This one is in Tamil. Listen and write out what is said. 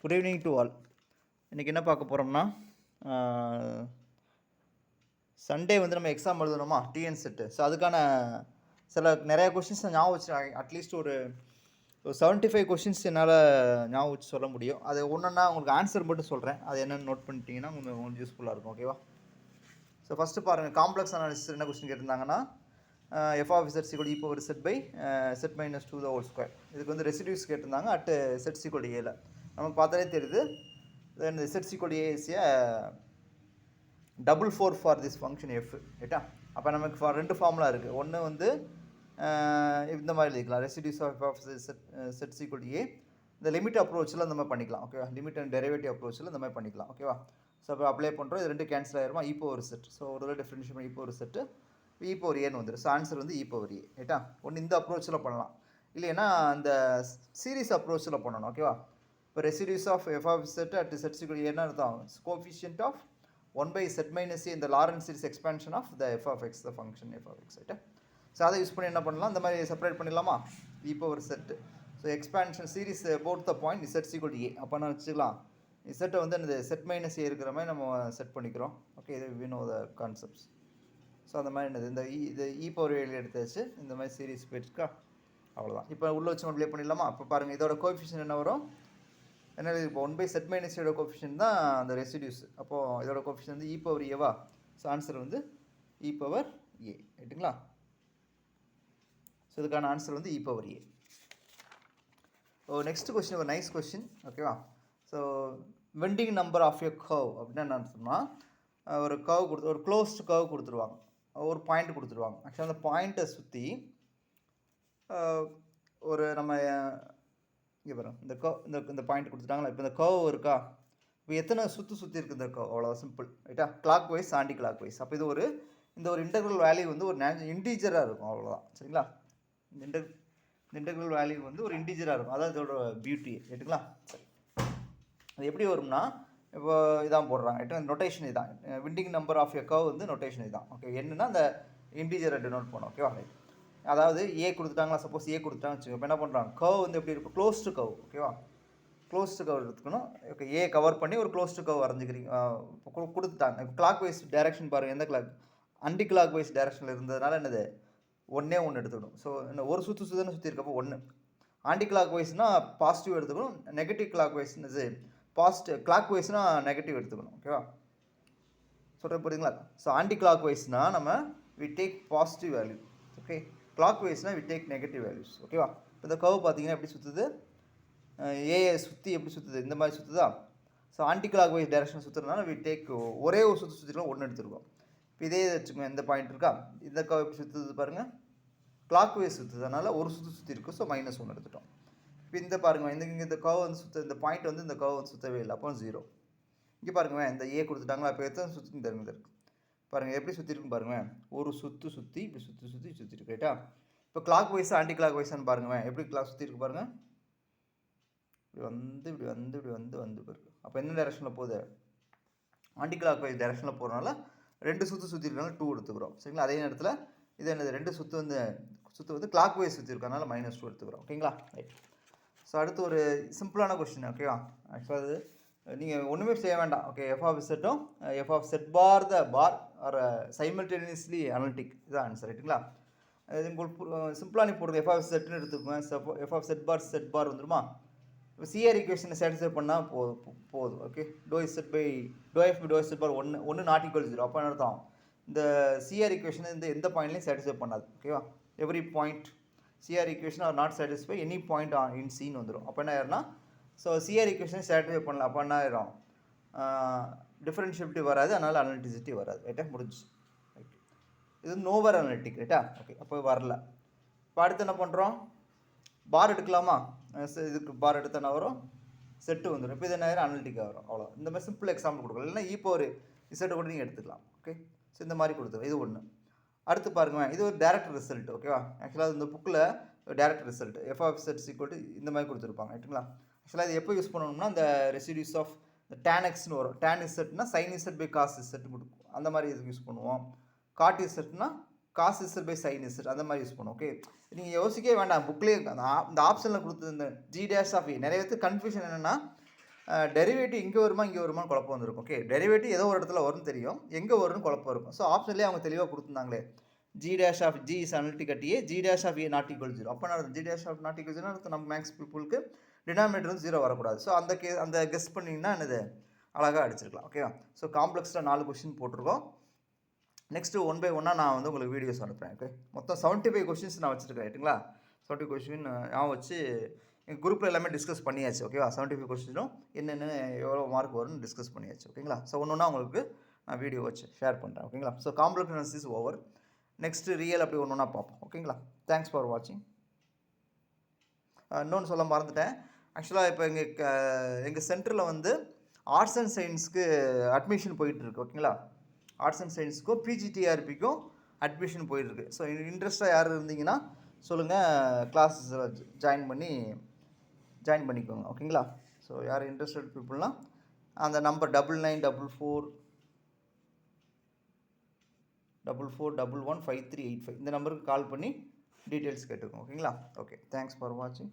Good evening to all. இன்றைக்கி என்ன பார்க்க போகிறோம்னா, சண்டே வந்து நம்ம எக்ஸாம் எழுதணுமா, டிஎன் செட்டு. ஸோ அதுக்கான நிறையா கொஷின்ஸ் ஞாபகம் வச்சு அட்லீஸ்ட் ஒரு 75 கொஷின்ஸ் என்னால் ஞாபகம் வச்சு சொல்ல முடியும். அது ஒன்றுன்னா உங்களுக்கு ஆன்சர் மட்டும் சொல்கிறேன், அது என்னென்னு நோட் பண்ணிட்டீங்கன்னா உங்களுக்கு யூஸ்ஃபுல்லாக இருக்கும். ஓகேவா? ஸோ ஃபஸ்ட்டு பாருங்கள், காம்ப்ளெக்ஸ் அனாலிசிஸ் என்ன கொஸ்டின் கேட்டிருந்தாங்கன்னா, f of z equal e power z by z minus 2 the whole square. இதுக்கு வந்து ரெசிடியூஸ் கேட்டிருந்தாங்க அட் செட் ஈக்குவல் ஏல. நமக்கு பார்த்தாலே தெரியுது, then z equal a is a double four for this function f. ரைட்டா? அப்போ நமக்கு ரெண்டு ஃபார்முலா இருக்குது. ஒன்று வந்து இந்த மாதிரி எழுதிக்கலாம், residues of set equal a. இந்த லிமிட் அப்ரோச்சில் இந்த மாதிரி பண்ணிக்கலாம். ஓகேவா? லிமிட் அண்ட் டெரிவேட்டிவ் அப்ரோச்சில் இந்த மாதிரி பண்ணிக்கலாம். ஓகேவா? ஸோ அப்போ அப்ளை பண்ணுறோம், இது ரெண்டு கேன்சல் ஆகிருமா, இ பவர் செட். ஸோ ஒரு டிஃப்ரென்ஷியேட் பண்ணி இ பவர் செட்டு இ பவர் ஏன்னு வந்துடும். ஸோ ஆன்சர் வந்து இ பவர் ஏ. ரைட்டா? ஒன்று இந்த அப்ரோச்சில் பண்ணலாம், இல்லைன்னா அந்த சீரீஸ் அப்ரோச்சில் பண்ணணும். ஓகேவா? இப்போ residues of f of z at z equal ஏன்னா அர்த்தம் coefficient of 1 by z minus a இந்த Laurent series expansion of the f of x, the function f of x. ரைட்டா? ஸோ அதை யூஸ் பண்ணி என்ன பண்ணலாம், இந்த மாதிரி செப்பரேட் பண்ணிடலாமா, e power z. So expansion series about the point z equal a. அப்போ நான் வச்சுக்கலாம், இசட்டை வந்து அந்த செட் மைனஸ் ஏ இருக்கிற மாதிரி நம்ம செட் பண்ணிக்கிறோம். ஓகே, இது we know the concepts. So அந்த மாதிரி என்னது, இந்த இ பவர் ஏழு எடுத்தாச்சு, இந்த மாதிரி சீரிஸ் போயிட்டுருக்கா, அவ்வளோதான். இப்போ உள்ளே வச்சு ப்ளே பண்ணிடலாமா? இப்போ பாருங்கள், இதோட கோஎஃபிஷியன்ட் என்ன வரும், என்ன இப்போ 1 by செட் மைனஸ் ஏட கோஎஃபிஷியன்ட் தான் அந்த ரெசிடியூஸ். அப்போது இதோட கோஎஃபிஷியன்ட் வந்து இ பவர் ஏவா. ஸோ ஆன்சர் வந்து இ பவர் ஏ. ரைட்டுங்களா? ஸோ இதுக்கான ஆன்சர் வந்து e power A. Oh, next question ஒரு நைஸ் கொஸ்டின். ஓகேவா? So winding number of a curve அப்படின்னா என்ன அர்த்தம்னா, ஒரு கர்வ் கொடுத்து ஒரு க்ளோஸ்டு கர்வ் கொடுத்துருவாங்க, ஒரு பாயிண்ட் கொடுத்துருவாங்க. ஆக்சுவலாக அந்த பாயிண்ட்டை சுற்றி ஒரு நம்ம இங்கே வரும் இந்த கர்வ், இந்த பாயிண்ட் கொடுத்துட்டாங்களா. இப்போ இந்த கர்வ் இருக்கா, இப்போ எத்தனை சுற்றி இருக்குது இந்த கர்வ், அவ்வளோ சிம்பிள். ரைட்டா? Clockwise anticlockwise. அப்போ இது இந்த ஒரு இன்டெக்ரல் வேல்யூ வந்து ஒரு இன்டீஜராக இருக்கும், அவ்வளோதான். சரிங்களா? இந்த இன்டெக்ரல் வேல்யூ வந்து ஒரு இன்டீஜராக இருக்கும், அதான் இதோட பியூட்டி. ரைட்டுங்களா? சரி, அது எப்படி வரும்னா, இப்போ இதான் போடுறாங்க. ரைட்டா? நொட்டேஷன் இதான், winding number of a curve வந்து நொட்டேஷன் இதான். ஓகே, என்னன்னா அந்த இன்டீஜரை டினோட் பண்ணோம். ஓகேவா? அதாவது ஏ கொடுத்துட்டாங்களா, சப்போஸ் ஏ கொடுத்துட்டாங்கன்னு வச்சுக்கோங்க. இப்போ என்ன பண்ணுறாங்க, கர்வ் வந்து எப்படி இருக்கும், க்ளோஸ்டு கர்வ். ஓகேவா? க்ளோஸ்டு கர்வ் எடுத்துக்கணும். ஓகே, ஏ கவர் பண்ணி ஒரு க்ளோஸ்டு கர்வ் வரைஞ்சிக்கிறீங்க. இப்போ கொடுத்துட்டாங்க. இப்போ கிளாக் வைஸ் டேரக்ஷன் பாருங்கள், எந்த கிளாக், அண்டி கிளாக் வைஸ் டேரக்ஷனில் இருந்ததுனால என்னது, ஒன்றே எடுத்துக்கணும். ஸோ என்ன ஒரு சுற்றுதானே சுற்றி இருக்கப்போ ஒன்று. ஆன்டி கிளாக் வைஸ்னால் பாசிட்டிவ் எடுத்துக்கணும், நெகட்டிவ் கிளாக் வைஸ்னது கிளாக் வைஸ்னால் நெகட்டிவ் எடுத்துக்கணும். ஓகேவா? சொல்கிறேன், புரியுதுங்களா? ஸோ ஆன்டி கிளாக் வைஸ்னால் நம்ம we take positive value. Okay, கிளாக் வைஸ்னால் வி டேக் நெகட்டிவ் வேல்யூஸ். ஓகேவா? இப்போ இந்த கர்வ் பார்த்தீங்கன்னா எப்படி சுற்றுது, ஏஐ சுற்றி எப்படி சுற்றுது, இந்த மாதிரி சுற்றுதா. So anti clock wise direction சுற்றுறதுனால வி டேக் ஒரே ஒரு சுற்றிக்கலாம், ஒன்று எடுத்துருக்கோம். இப்போ இதே வச்சுக்கோங்க, இந்த பாயிண்ட் இருக்கா, இந்த கர்வ் எப்படி சுற்றுது பாருங்கள், கிளாக் வைஸ் சுற்றுறதுனால ஒரு சுற்றி இருக்கும். ஸோ -1 எடுத்துட்டோம். இப்போ இந்த பாருங்கள், இந்த கர்வ் வந்து இந்த பாயிண்ட் வந்து இந்த கர்வ் வந்து சுற்றவே இல்லை, அப்போ 0. இங்கே பாருங்கள், இந்த ஏ கொடுத்துட்டாங்களா, இப்போ எத்தனை சுற்றின்னு தெரிஞ்சிருக்கு பாருங்கள், எப்படி சுற்றிருக்குன்னு பாருங்கள், ஒரு சுற்றி இப்படி சுற்றிருக்கு. ரைட்டா? இப்போ கிளாக் வைஸ் ஆன்டி கிளாக் வைஸ்ன்னு பாருங்கள், எப்படி கிளாக் சுற்றிருக்கு பாருங்கள், இப்படி வந்து பாருங்க. அப்போ என்ன டைரக்ஷனில் போகுது, ஆன்டி கிளாக் வைஸ் டைரக்ஷனில் போகிறனால 2 சுற்றிருக்கனால 2 எடுத்துக்கிறோம். சரிங்களா? அதே நேரத்தில் இது என்னது, 2 சுற்று வந்து கிளாக் வைஸ் சுற்றி இருக்கனால -2 எடுத்துக்கிறோம். ஓகேங்களா? ரைட். ஸோ அடுத்து ஒரு சிம்பிளான கொஸ்டின். ஓகேவா? ஆக்சுவலாக அது நீங்கள் ஒன்றுமே செய்ய வேண்டாம். ஓகே, எஃப் ஆஃப் செட்டும் f of z bar the bar are simultaneously analytic, இதுதான் ஆன்சர். ரைட்டுங்களா? இது உங்களுக்கு சிம்பிளாக நீ போடுங்க, எஃப் ஆஃப் செட்னு எடுத்துக்கோங்க. எஃப் ஆஃப் செட் பார் வந்துருமா. இப்போ சிஆர் ஈக்குவேஷனை சாட்டிஸ்ஃபை பண்ணால் போதும். ஓகே, டோ இசட் பை டோ எஃப் பை டோ இசட் பார் ஒன்று நாட் ஈக்குவல் 0. அப்போ என்ன அர்த்தம், இந்த சிஆர் ஈக்குவேஷன் இந்த எந்த பாயிண்ட்லையும் சாட்டிஸ்ஃபை பண்ணாது. ஓகேவா? Every point CR equation are not satisfy any point in சின்னு வந்துடும். அப்போ என்ன ஆயிரும்னா, ஸோ சிஆர் ஈக்குவேஷனை சாட்டிஸ்ஃபை பண்ணல, அப்போ என்ன ஆயிரும், டிஃபரன்ஷியபிலிட்டி வராது, அதனால் அனலிட்டிசிட்டி வராது. ரைட்டா? முடிஞ்சு. ஓகே, இது நோவர் அனலிட்டிக். ரைட்டா? ஓகே, அப்போ வரல. இப்போ அடுத்து என்ன பண்ணுறோம், பார் எடுக்கலாமா, இதுக்கு பார் எடுத்தால் என்ன வரும், செட்டு வந்துடும். இப்போ இது என்ன ஆயிரும், அனலிட்டிக்காக வரும். அவ்வளோ. இந்த மாதிரி சிம்பிள் எக்ஸாம்பிள் கொடுக்கலாம், இல்லைன்னா இப்போ ஒரு இசட்டை கூட நீங்கள் எடுத்துக்கலாம். ஓகே, ஸோ இந்த மாதிரி கொடுத்துருவோம். இது ஒன்று. அடுத்து பாருங்கள், இது ஒரு டேரக்ட் ரிசல்ட். ஓகேவா? ஆக்சுவலாக இந்த புக்கில் direct result f of set equal to இந்த மாதிரி கொடுத்துருப்பாங்க. ரைட்டுங்களா? ஆக்சுவலாக இது எப்போ யூஸ் பண்ணணும்னா, இந்த ரெசிடியூஸ் ஆஃப் இந்த tan xன்னு வரும். tan இசட்னா sin z by cos z கொடுக்கும், அந்த மாதிரி இதுக்கு யூஸ் பண்ணுவோம். காட் இசட்னா cos z by sine z, அந்த மாதிரி யூஸ் பண்ணுவோம். ஓகே, நீங்கள் யோசிக்கவே வேண்டாம், புக்லேயே இந்த ஆப்ஷனில் கொடுத்தது இந்த ஜி டேஷ் ஆஃப் ஏ. நிறைய பேருக்கு கன்ஃபியூஷன் என்னென்னா, டெரிவேட்டிவ் இங்கே வருமா இங்கே வருமான்னு குழப்பம் வந்திருக்கும். ஓகே, டெரிவேட்டிவ் ஏதோ ஒரு இடத்துல வரும்னு தெரியும், எங்கே வரும்னு குழப்பம் இருக்கும். ஸோ ஆப்ஷன்லேயே அவங்க தெளிவாக கொடுத்துருந்தாங்களே, g dash of g is analytic at a, g dash of a not equal to 0. அப்போ நான் g dash of not equal to 0 நம்ம மேக்ஸ் பீப்புளுக்கு டினாமினேட்டர் வந்து 0 வரக்கூடாது. ஸோ அந்த கெஸ் பண்ணிங்கன்னா என்னது அழகாக அடிச்சிருக்கலாம். ஓகேவா? ஸோ காம்ப்ளெக்ஸில் 4 கொஸ்டின் போட்டிருக்கோம். நெக்ஸ்ட்டு 1 by 1 நான் வந்து உங்களுக்கு வீடியோஸ் அனுப்புகிறேன். ஓகே, மொத்தம் 75 கொஸ்டின்ஸ் நான் வச்சுருக்கேன். ரைட்டுங்களா? 70 கொஸ்டின் நான் வச்சு எங்கள் குரூப்பில் எல்லாமே டிஸ்கஸ் பண்ணியாச்சு. ஓகேவா? 75 கொஸ்டினும் என்னென்ன எவ்வளோ மார்க் வரும்னு டிஸ்கஸ் பண்ணியாச்சு. ஓகேங்களா? ஸோ ஒன்று உங்களுக்கு நான் வீடியோ வச்சு ஷேர் பண்ணுறேன். ஓகேங்களா? So complex analysis over. Next real அப்படி ஒன்று பார்ப்போம். ஓகேங்களா? தேங்க்ஸ் ஃபார் வாட்சிங். இன்னொன்று சொல்ல மறந்துட்டேன். ஆக்சுவலாக இப்போ எங்கள் சென்டரில் வந்து ஆர்ட்ஸ் அண்ட் சயின்ஸ்க்கு அட்மிஷன் போயிட்டுருக்கு. ஓகேங்களா? ஆர்ட்ஸ் அண்ட் சயின்ஸுக்கும் பிஜிடிஆர்பிக்கும் அட்மிஷன் போயிட்டுருக்கு. ஸோ இன்ட்ரெஸ்ட்டாக யார் இருந்தீங்கன்னா சொல்லுங்கள், கிளாஸஸில் ஜாயின் பண்ணிக்கோங்க. ஓகேங்களா? ஸோ யார் இன்ட்ரெஸ்டட் பீப்புள்னால் அந்த நம்பர் 9944115385 இந்த நம்பருக்கு கால் பண்ணி டீட்டெயில்ஸ் கேட்டுக்கோங்க. ஓகேங்களா? ஓகே, தேங்க்ஸ் ஃபார் வாட்சிங்.